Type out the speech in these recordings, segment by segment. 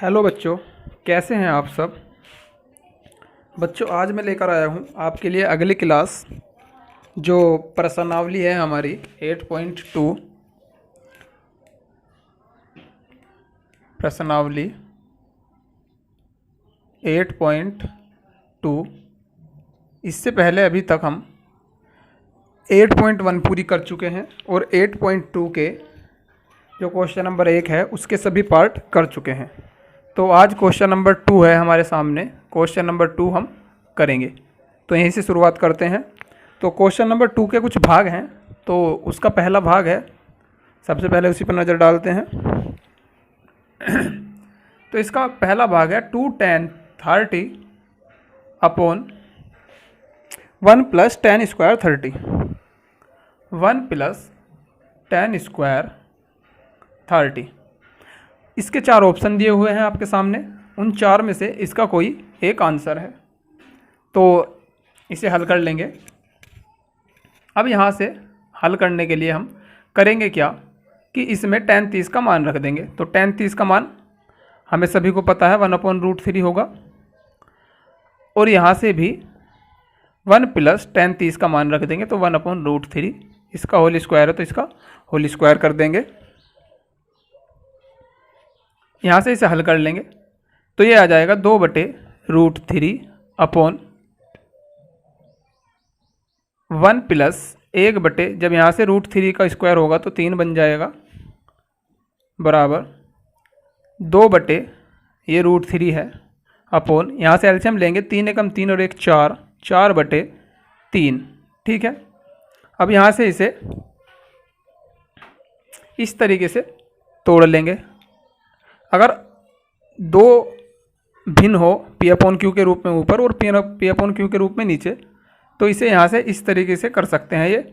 Hello बच्चों, कैसे हैं आप सब। बच्चों, आज मैं लेकर आया हूं आपके लिए अगली क्लास जो प्रश्नावली है हमारी 8.2 प्रश्नावली 8.2। इससे पहले अभी तक हम 8.1 पूरी कर चुके हैं और 8.2 के जो क्वेश्चन नंबर 1 है उसके सभी पार्ट कर चुके हैं। तो आज क्वेश्चन नंबर 2 है हमारे सामने। क्वेश्चन नंबर 2 हम करेंगे, तो यहीं से शुरुआत करते हैं। तो क्वेश्चन नंबर 2 के कुछ भाग हैं, तो उसका पहला भाग है, सबसे पहले उसी पर नज़र डालते हैं। तो इसका पहला भाग है 2 tan 30 अपॉन 1 + tan² 30। 1 + tan² 30। इसके 4 ऑप्शन दिए हुए हैं आपके सामने। उन 4 में से इसका कोई एक आंसर है, तो इसे हल कर लेंगे। अब यहाँ से हल करने के लिए हम करेंगे क्या कि इसमें tan 30 का मान रख देंगे। तो tan 30 का मान हमें सभी को पता है 1/√3 होगा, और यहाँ से भी 1 + tan 30 का मान रख देंगे, तो 1/√3। इसका होल स्क्वायर है तो इसका होल स्क्वायर कर देंगे। यहाँ से इसे हल कर लेंगे तो ये आ जाएगा 2/√3 अपॉन 1 + 1 जब यहाँ से √3 का स्क्वायर होगा तो 3 बन जाएगा, बराबर 2 ये √3 है अपॉन, यहाँ से एलसीएम लेंगे, 3 एकम 3 और 1 4, 4/3। ठीक है। अब यहाँ से इसे इस तरीके से तोड़ लेंगे। अगर दो भिन्न हो P/Q के रूप में ऊपर और P/Q के रूप में नीचे, तो इसे यहाँ से इस तरीके से कर सकते हैं। ये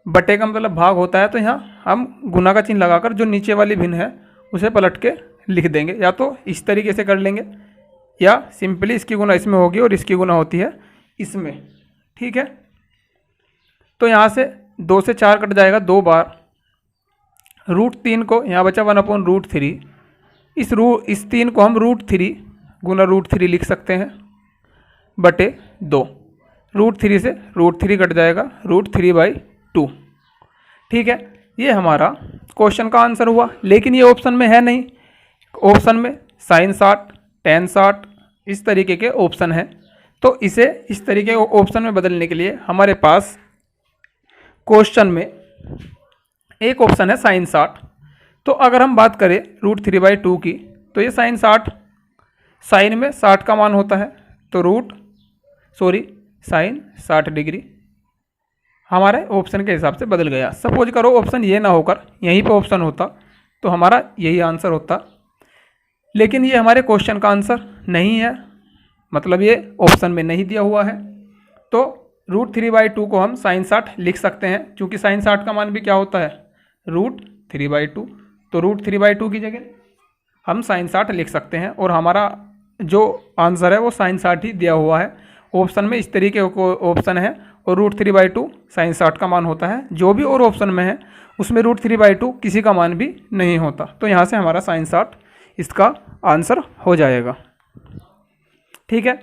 बटे का मतलब भाग होता है, तो यहाँ हम गुना का चिन्ह लगाकर जो नीचे वाली भिन्न है उसे पलट के लिख देंगे। या तो इस तरीके से कर लेंगे, या सिंपली इसकी गुना इसमें होगी और इसकी गुना होती है इसमें। ठीक है। तो यहाँ से 2 से 4 कट जाएगा 2 बार, √3 को यहाँ बचा 1/√3। इस 3 को हम √3 गुना √3 लिख सकते हैं बटे 2। √3 से √3 कट जाएगा, √3/2। ठीक है। ये हमारा क्वेश्चन का आंसर हुआ, लेकिन ये ऑप्शन में है नहीं। ऑप्शन में sin 60, tan 60 इस तरीके के ऑप्शन हैं। तो इसे इस तरीके के ऑप्शन में बदलने के लिए हमारे पास क्वेश्चन में एक ऑप्शन है sin 60। तो अगर हम बात करें √3/2 की, तो ये sin 60 में 60 का मान होता है, तो sin 60 डिग्री हमारे ऑप्शन के हिसाब से बदल गया। सपोज करो ऑप्शन ये ना होकर यहीं पे ऑप्शन होता तो हमारा यही आंसर होता, लेकिन ये हमारे क्वेश्चन का आंसर नहीं है, मतलब ये ऑप्शन में नहीं दिया हुआ है। तो √3/2 को हम sin 60 लिख सकते हैं, क्योंकि sin 60 का मान भी क्या होता है √3/2। तो √3/2 की जगह हम sin 60 लिख सकते हैं, और हमारा जो आंसर है वो sin 60 ही दिया हुआ है। ऑप्शन में इस तरीके को ऑप्शन है, और √3/2 sin 60 का मान होता है। जो भी और ऑप्शन में है उसमें √3/2 किसी का मान भी नहीं होता, तो यहाँ से हमारा sin 60 इसका आंसर हो जाएगा। ठीक है।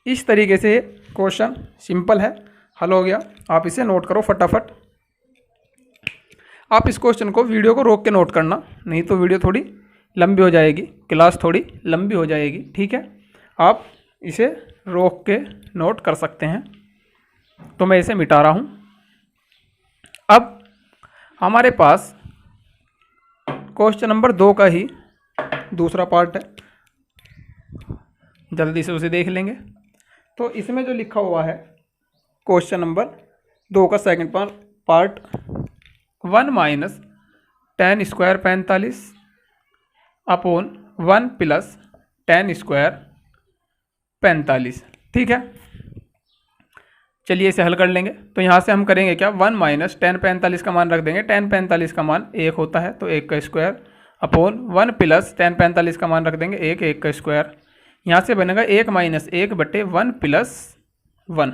इस तरीके से क्वेश्चन सिंपल है, हल हो गया। आप इसे नोट करो फटाफट। आप इस क्वेश्चन को वीडियो को रोक के नोट करना, नहीं तो वीडियो थोड़ी लंबी हो जाएगी, क्लास थोड़ी लंबी हो जाएगी। ठीक है। आप इसे रोक के नोट कर सकते हैं। तो मैं इसे मिटा रहा हूँ। अब हमारे पास क्वेश्चन नंबर 2 का ही दूसरा पार्ट है, जल्दी से उसे देख लेंगे। तो इसमें जो लिखा हुआ है क्वेश्चन नंबर 2 का second part, 1 - tan² 45 upon 1 + tan² 45। ठीक है। चलिए इसे हल कर लेंगे। तो यहाँ से हम करेंगे क्या, 1 - tan 45 का मान रख देंगे। tan 45 का मान 1 होता है, तो 1 का स्क्वायर अपॉन 1 + tan 45 का मान रख देंगे 1, 1 का स्क्वायर। यहाँ से बनेगा 1 - 1 बटे 1 + 1।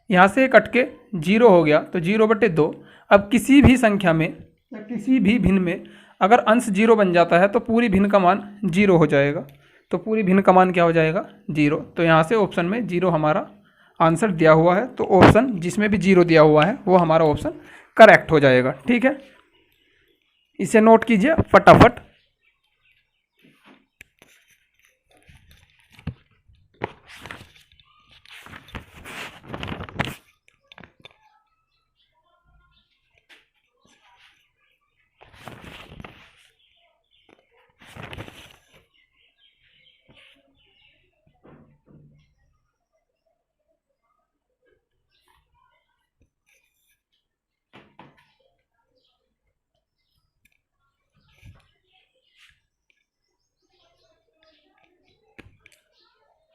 यहाँ से कट के 0 हो गया, तो 0/2। अब किसी भी संख्या में या किसी भी भिन्न में अगर अंश 0 बन जाता है तो पूरी भिन्न का मान 0 हो जाएगा। तो पूरी भिन्न का मान क्या हो जाएगा 0। तो यहाँ से ऑप्शन में 0 हमारा आंसर दिया हुआ है, तो ऑप्शन जिसमें भी 0 दिया हुआ है वो हमारा ऑप्शन करेक्ट हो जाएगा। ठीक है, इसे नोट कीजिए फटाफट।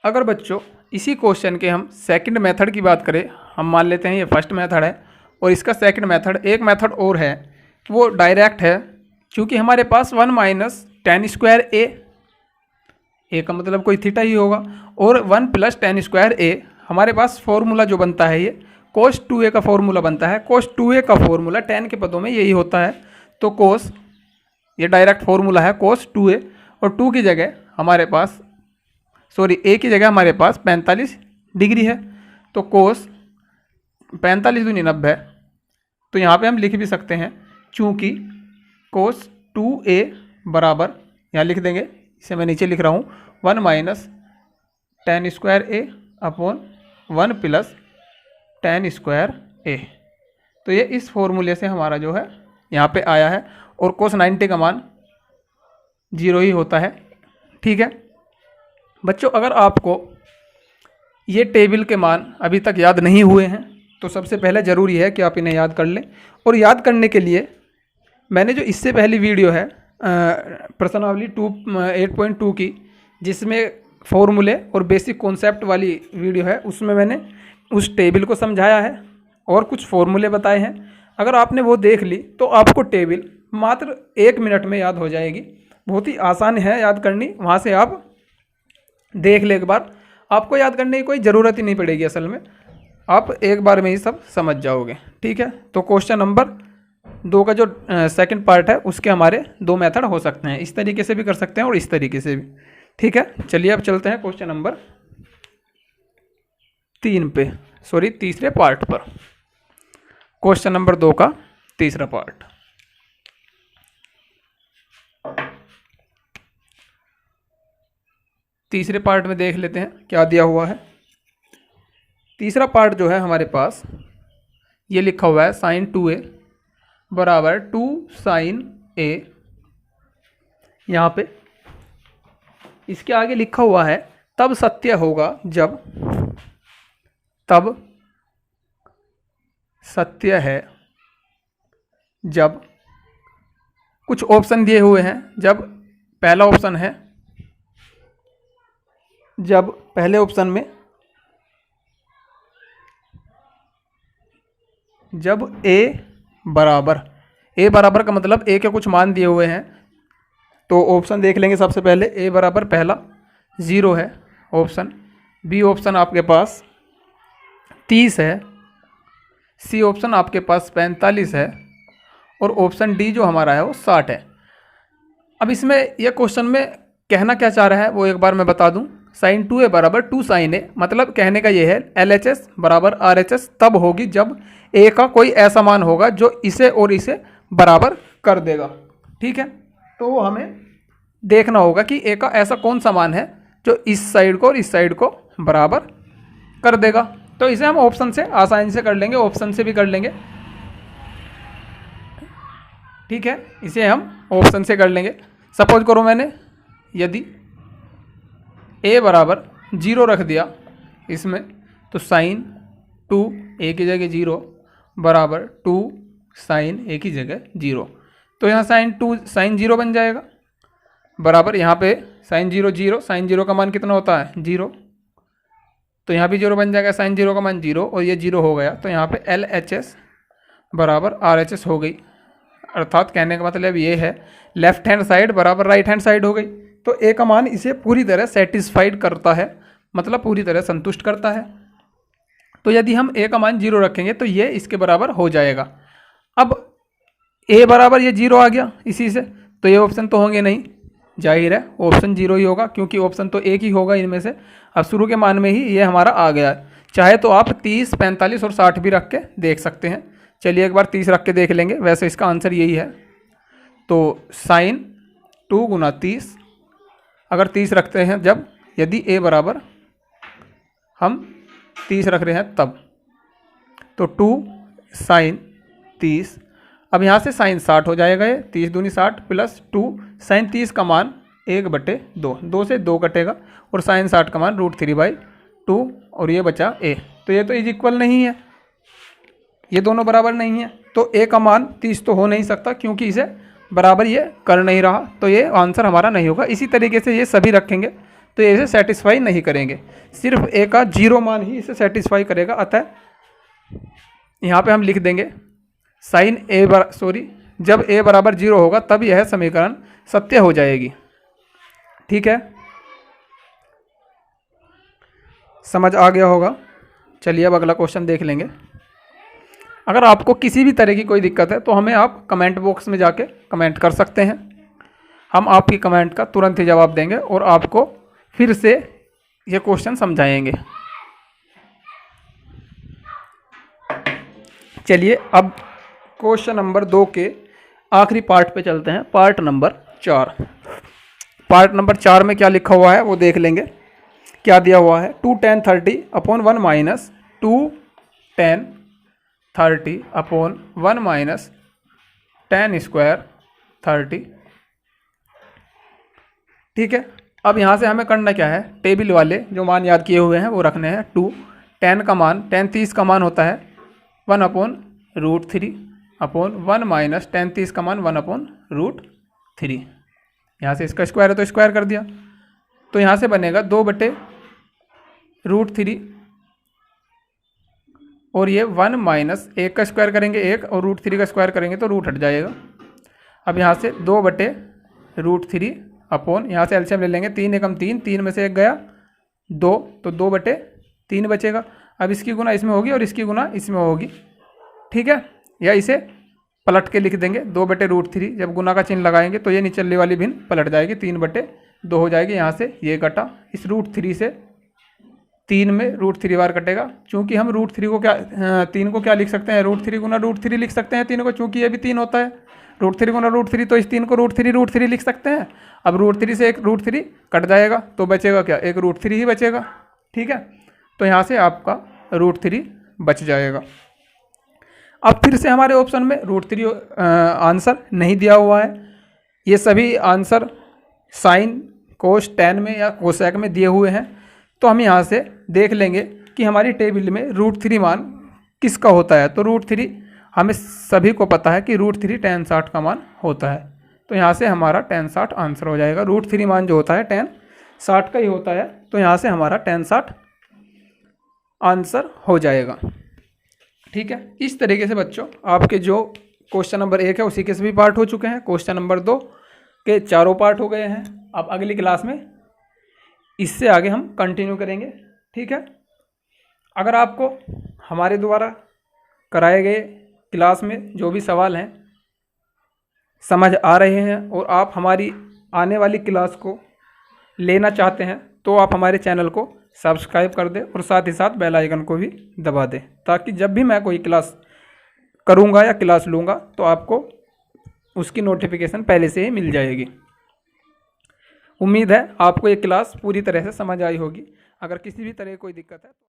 अगर बच्चों इसी क्वेश्चन के हम सेकंड मेथड की बात करें, हम मान लेते हैं ये फर्स्ट मेथड है और इसका सेकंड मेथड, एक मेथड और है वो डायरेक्ट है, क्योंकि हमारे पास 1 माइनस टेन स्क्वायर ए का मतलब कोई थीटा ही होगा, और 1 प्लस टेन स्क्वायर ए हमारे पास फॉर्मूला जो बनता है ये कोस 2a का फॉर्मूला बनता है। कोस 2a का फॉर्मूला टेन के पदों में यही होता है, तो कोस ये डायरेक्ट फॉर्मूला है कोस 2a, और 2 की जगह हमारे पास ए की जगह हमारे पास 45 डिग्री है, तो कोस 45 दूनी 90, तो यहाँ पे हम लिख भी सकते हैं, चूँकि कोस 2a बराबर यहाँ लिख देंगे, इसे मैं नीचे लिख रहा हूँ 1 माइनस टेन स्क्वायर ए अपॉन 1 प्लस टेन स्क्वायर ए। तो ये इस फॉर्मूले से हमारा जो है यहाँ पे आया है, और कोस 90 का मान 0 ही होता है। ठीक है बच्चों, अगर आपको ये टेबल के मान अभी तक याद नहीं हुए हैं तो सबसे पहले ज़रूरी है कि आप इन्हें याद कर लें, और याद करने के लिए मैंने जो इससे पहली वीडियो है प्रश्नावली 8.2 की, जिसमें फॉर्मूले और बेसिक कॉन्सेप्ट वाली वीडियो है, उसमें मैंने उस टेबल को समझाया है और कुछ फॉर्मूले बताए हैं। अगर आपने वो देख ली तो आपको टेबल मात्र 1 मिनट में याद हो जाएगी, बहुत ही आसान है याद करनी। वहाँ से आप देख ले एक बार, आपको याद करने की कोई ज़रूरत ही नहीं पड़ेगी, असल में आप एक बार में ही सब समझ जाओगे। ठीक है, तो क्वेश्चन नंबर 2 का जो सेकंड पार्ट है उसके हमारे 2 मेथड हो सकते हैं, इस तरीके से भी कर सकते हैं और इस तरीके से भी। ठीक है, चलिए अब चलते हैं क्वेश्चन नंबर 3 पे, सॉरी तीसरे पार्ट पर। क्वेश्चन नंबर 2 का तीसरा पार्ट। तीसरे पार्ट में देख लेते हैं क्या दिया हुआ है। तीसरा पार्ट जो है हमारे पास ये लिखा हुआ है साइन 2a बराबर 2 साइन a। यहाँ पे इसके आगे लिखा हुआ है तब सत्य होगा जब, तब सत्य है जब कुछ ऑप्शन दिए हुए हैं। जब पहला ऑप्शन है, जब पहले ऑप्शन में जब a बराबर का मतलब a के कुछ मान दिए हुए हैं, तो ऑप्शन देख लेंगे। सबसे पहले a बराबर पहला 0 है ऑप्शन, बी ऑप्शन आपके पास 30 है, सी ऑप्शन आपके पास 45 है, और ऑप्शन डी जो हमारा है वो 60 है। अब इसमें यह क्वेश्चन में कहना क्या चाह रहा है वो एक बार मैं बता दूं। साइन 2a बराबर 2 साइन a, मतलब कहने का ये है LHS बराबर RHS तब होगी जब a का कोई ऐसा मान होगा जो इसे और इसे बराबर कर देगा। ठीक है, तो वो हमें देखना होगा कि a का ऐसा कौन सा मान है जो इस साइड को और इस साइड को बराबर कर देगा। तो इसे हम ऑप्शन से आसानी से कर लेंगे, ऑप्शन से भी कर लेंगे। ठीक है, इसे हम ऑप्शन से कर लेंगे। सपोज करो मैंने यदि a बराबर 0 रख दिया इसमें, तो साइन 2 a की जगह 0 बराबर 2 साइन a की जगह 0, तो यहाँ साइन 0 बन जाएगा बराबर, यहाँ पे साइन 0 साइन 0 का मान कितना होता है 0, तो यहाँ भी 0 बन जाएगा, साइन 0 का मान 0 और ये 0 हो गया, तो यहाँ पे LHS बराबर RHS हो गई। अर्थात कहने का मतलब ये है लेफ्ट हैंड साइड बराबर राइट हैंड साइड हो गई। तो ए का मान इसे पूरी तरह सेटिस्फाइड करता है, मतलब पूरी तरह संतुष्ट करता है। तो यदि हम ए का मान 0 रखेंगे तो ये इसके बराबर हो जाएगा। अब ए बराबर ये 0 आ गया इसी से, तो ये ऑप्शन तो होंगे नहीं, जाहिर है ऑप्शन 0 ही होगा, क्योंकि ऑप्शन तो एक ही होगा इनमें से। अब शुरू के मान में ही ये हमारा आ गया है। चाहे तो आप 30, 45 और 60 भी रख के देख सकते हैं। चलिए एक बार 30 रख के देख लेंगे, वैसे इसका आंसर यही है। तो साइन 2 गुना 30, अगर 30 रखते हैं जब, यदि a बराबर हम 30 रख रहे हैं तब, तो 2 साइन 30। अब यहाँ से साइन 60 हो जाएगा, ये 30 दूनी 60 प्लस 2 साइन 30 का मान 1/2, 2 से 2 कटेगा, और साइन 60 का मान √3/2, और ये बचा a। तो ये तो इज इक्वल नहीं है, ये दोनों बराबर नहीं है, तो a का मान 30 तो हो नहीं सकता, क्योंकि इसे बराबर ये कर नहीं रहा, तो ये आंसर हमारा नहीं होगा। इसी तरीके से ये सभी रखेंगे तो ये इसे सेटिस्फाई नहीं करेंगे, सिर्फ a का 0 मान ही इसे सेटिस्फाई करेगा। अतः यहाँ पे हम लिख देंगे साइन जब a बराबर 0 होगा तब यह समीकरण सत्य हो जाएगी। ठीक है, समझ आ गया होगा। चलिए अब अगला क्वेश्चन देख लेंगे। अगर आपको किसी भी तरह की कोई दिक्कत है तो हमें आप कमेंट बॉक्स में जाके कमेंट कर सकते हैं, हम आपकी कमेंट का तुरंत ही जवाब देंगे और आपको फिर से ये क्वेश्चन समझाएंगे। चलिए अब क्वेश्चन नंबर 2 के आखिरी पार्ट पे चलते हैं, पार्ट नंबर 4। पार्ट नंबर 4 में क्या लिखा हुआ है वो देख लेंगे। क्या दिया हुआ है, 2 tan 30/1 minus 2 tan 30/1 minus tan square 30। ठीक है, अब यहाँ से हमें करना क्या है, टेबल वाले जो मान याद किए हुए हैं वो रखने हैं। 2 tan का मान, tan 30 का मान होता है 1/√3/1 माइनस tan 30 का मान 1/√3। यहाँ से इसका स्क्वायर है तो स्क्वायर कर दिया, तो यहाँ से बनेगा 2/√3, और ये 1 माइनस 1 का स्क्वायर करेंगे 1, और √3 का स्क्वायर करेंगे तो रूट हट जाएगा। अब यहाँ से 2/√3 अपॉन, यहाँ से एलसीएम ले लेंगे, 3 एकम 3, 3 में से 1 गया 2, तो 2/3 बचेगा। अब इसकी गुना इसमें होगी और इसकी गुना इसमें होगी। ठीक है, या इसे पलट के लिख देंगे 2/√3, जब गुना का चिन्ह लगाएंगे तो ये निचले वाली भिन्न पलट जाएगी, 3/2 हो जाएगी। यहाँ से ये कटा, इस √3 से 3 में √3 बार कटेगा। चूंकि हम √3 को क्या 3 को क्या लिख सकते हैं, √3 गुना √3 लिख सकते हैं 3 को, चूंकि ये भी 3 होता है। √3 गुना √3, तो इस 3 को √3 लिख सकते हैं। अब √3 से एक √3 कट जाएगा तो बचेगा क्या, एक √3 ही बचेगा। ठीक है, तो यहाँ से आपका √3 बच जाएगा। अब फिर से हमारे ऑप्शन में √3 आंसर नहीं दिया हुआ है, ये सभी आंसर साइन, कोस, टैन में या कोसेक में दिए हुए हैं। तो हम यहाँ से देख लेंगे कि हमारी टेबल में √3 मान किसका होता है। तो √3 हमें सभी को पता है कि √3 tan 60 का मान होता है, तो यहाँ से हमारा tan 60 आंसर हो जाएगा। √3 मान जो होता है tan 60 का ही होता है, तो यहाँ से हमारा tan 60 आंसर हो जाएगा। ठीक है, इस तरीके से बच्चों आपके जो क्वेश्चन नंबर 1 है उसी के सभी पार्ट हो चुके हैं, क्वेश्चन नंबर 2 के चारों पार्ट हो गए हैं। अब अगली क्लास में इससे आगे हम कंटिन्यू करेंगे। ठीक है, अगर आपको हमारे द्वारा कराए गए क्लास में जो भी सवाल हैं समझ आ रहे हैं और आप हमारी आने वाली क्लास को लेना चाहते हैं, तो आप हमारे चैनल को सब्सक्राइब कर दें और साथ ही साथ बेल आइकन को भी दबा दें, ताकि जब भी मैं कोई क्लास करूंगा या क्लास लूँगा तो आपको उसकी नोटिफिकेशन पहले से ही मिल जाएगी। उम्मीद है आपको ये क्लास पूरी तरह से समझ आई होगी। अगर किसी भी तरह की कोई दिक्कत है